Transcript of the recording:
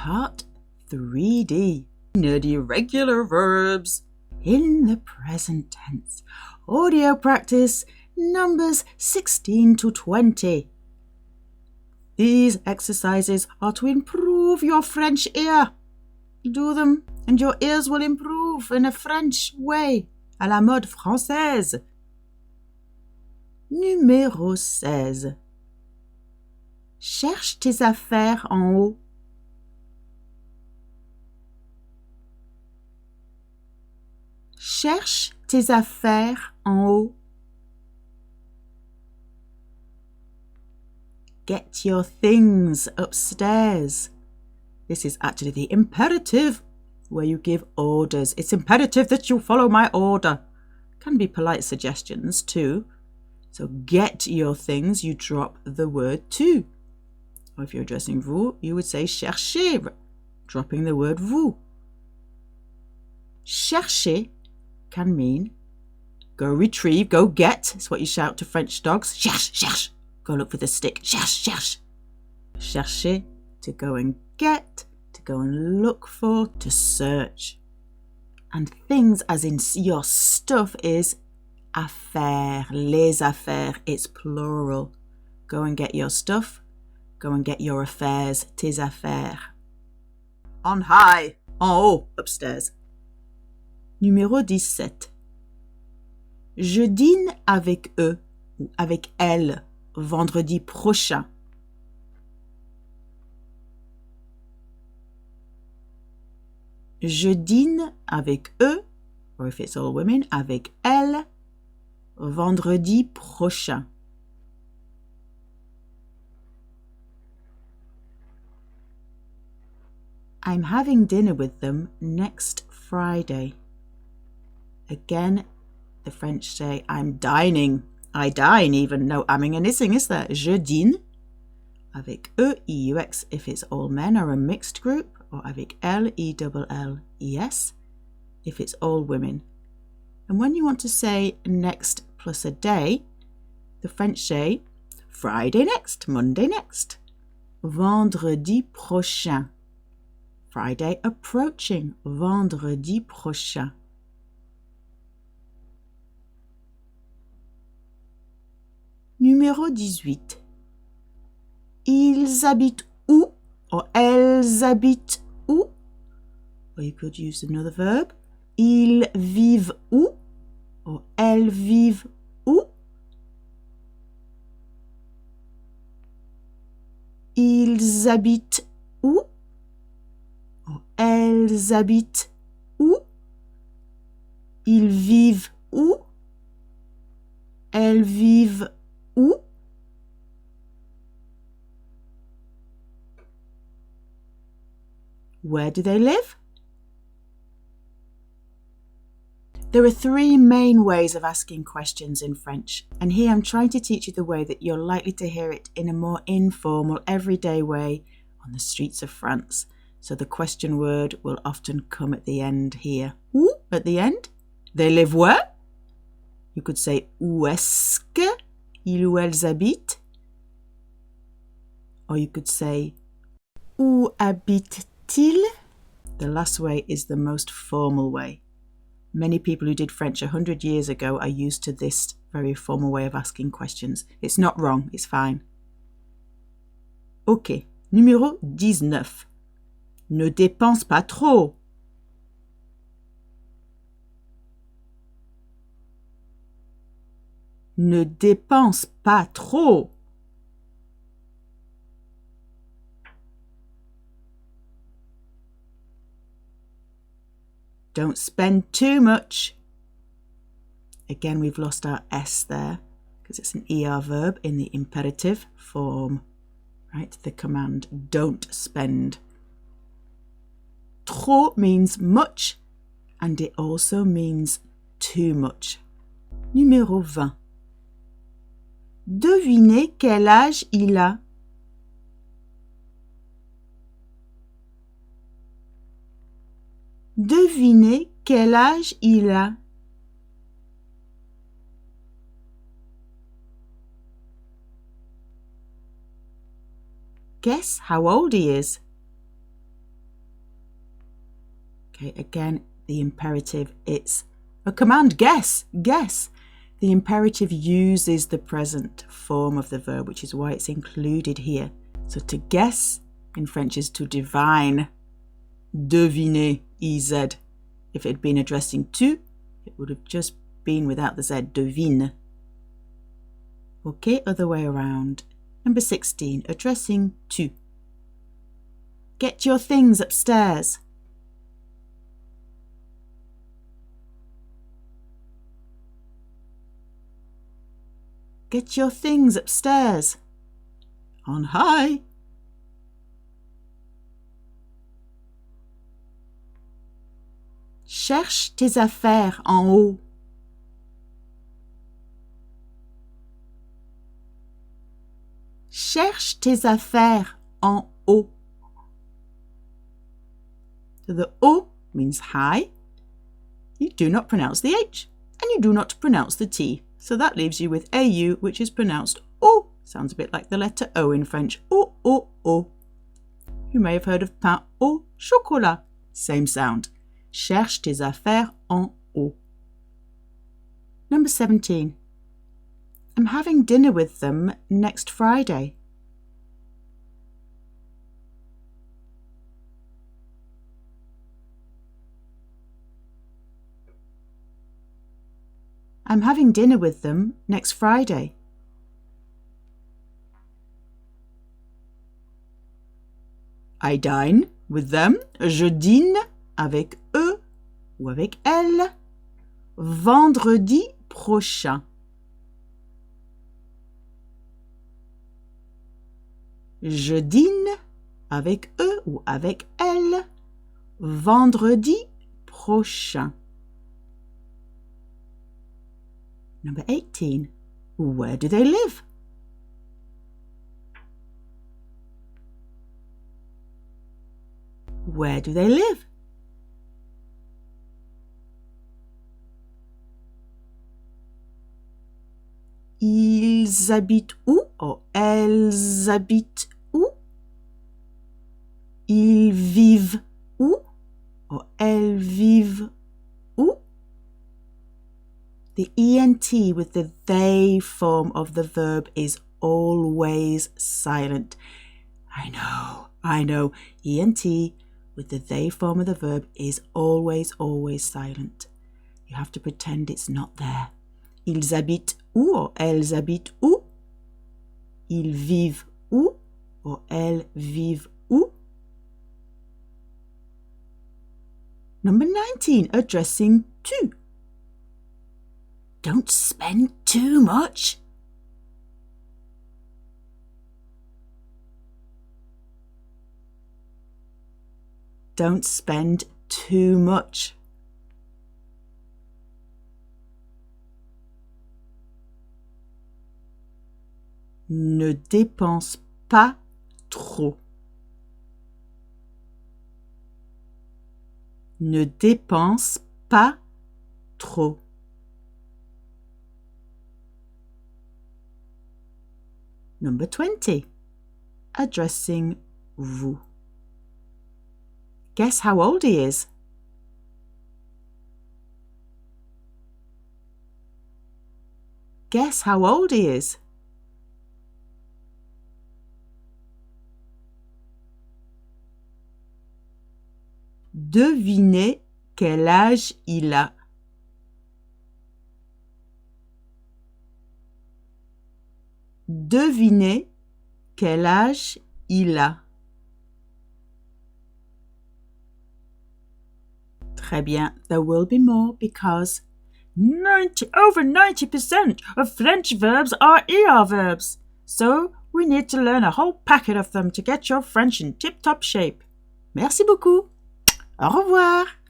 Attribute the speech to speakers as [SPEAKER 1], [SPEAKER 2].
[SPEAKER 1] Part 3D. Irregular verbs in the present tense. Audio practice numbers 16 to 20. These exercises are to improve your French ear. Do them and your ears will improve in a French way, à la mode française. Numéro 16. Cherche tes affaires en haut. Cherche tes affaires en haut. Get your things upstairs. This is actually the imperative where you give orders. It's imperative that you follow my order. Can be polite suggestions too. So get your things, you drop the word to. Or if you're addressing vous, you would say cherchez, dropping the word vous. Chercher can mean go retrieve, go get. It's what you shout to French dogs. Cherche, cherche. Go look for the stick. Cherche, cherche. Chercher, to go and get, to go and look for, to search. And things as in your stuff is affaires, les affaires. It's plural. Go and get your stuff. Go and get your affairs, tes affaires. On high, en haut, upstairs. Numéro 17. Je dîne avec eux ou avec elles vendredi prochain. Je dîne avec eux, or if it's all women, avec elles, vendredi prochain. I'm having dinner with them next Friday. Again, the French say, I'm dining. I dine even. No amming and issing, is there? Je dîne. Avec eux, E-U-X, if it's all men or a mixed group. Or avec elles, E-double-L-E-S, if it's all women. And when you want to say next plus a day, the French say Friday next, Monday next. Vendredi prochain. Friday approaching. Vendredi prochain. Numéro 18. Ils habitent où? Or elles habitent où? Or you could use another verb. Ils vivent où? Or elles vivent où? Ils habitent où? Or elles habitent où? Ils vivent où? Elles vivent où? Where do they live? There are three main ways of asking questions in French, and here I'm trying to teach you the way that you're likely to hear it in a more informal, everyday way on the streets of France. So the question word will often come at the end here. Où at the end? They live where? You could say où est-ce que ils ou elles habitent? Or you could say où habitent-ils? The last way is the most formal way. Many people who did French 100 years ago are used to this very formal way of asking questions. It's not wrong, it's fine. Ok, numéro 19. Ne dépense pas trop. Ne dépense pas trop. Don't spend too much. Again, we've lost our S there because it's an ER verb in the imperative form, right? The command, don't spend. Trop means much, and it also means too much. Numéro 20. Devinez quel âge il a. Devinez quel âge il a. Guess how old he is. Okay, again, the imperative, it's a command. Guess, guess. The imperative uses the present form of the verb, which is why it's included here. So to guess in French is to divine. Deviner, EZ. If it had been addressing tu, it would have just been without the Z, devine. Okay, other way around. Number 16, addressing tu. Get your things upstairs. Get your things upstairs. On high. Cherche tes affaires en haut. Cherche tes affaires en haut. So the O means high. You do not pronounce the H and you do not pronounce the T. So that leaves you with AU, which is pronounced O. Sounds a bit like the letter O in French. O, O, O. You may have heard of pain au chocolat. Same sound. Cherche tes affaires en haut. Number 17. I'm having dinner with them next Friday. I'm having dinner with them next Friday. I dine with them. Je dîne avec eux ou avec elles vendredi prochain. Je dîne avec eux ou avec elles vendredi prochain. Number 18. Where do they live? Where do they live? Ils habitent où? Or elles habitent où? Ils vivent où? Or elles vivent où? The ENT with the they form of the verb is always silent. I know. ENT with the they form of the verb is always silent. You have to pretend it's not there. Ils habitent où? Or elles habitent où? Ils vivent où? Or elles vivent où? Number 19, addressing tu. Don't spend too much. Don't spend too much. Ne dépense pas trop. Ne dépense pas trop. Number 20. Addressing vous. Guess how old he is. Guess how old he is. Devinez quel âge il a. Devinez quel âge il a. Très bien, there will be more because over 90% of French verbs are ER verbs. So we need to learn a whole packet of them to get your French in tip-top shape. Merci beaucoup. Au revoir.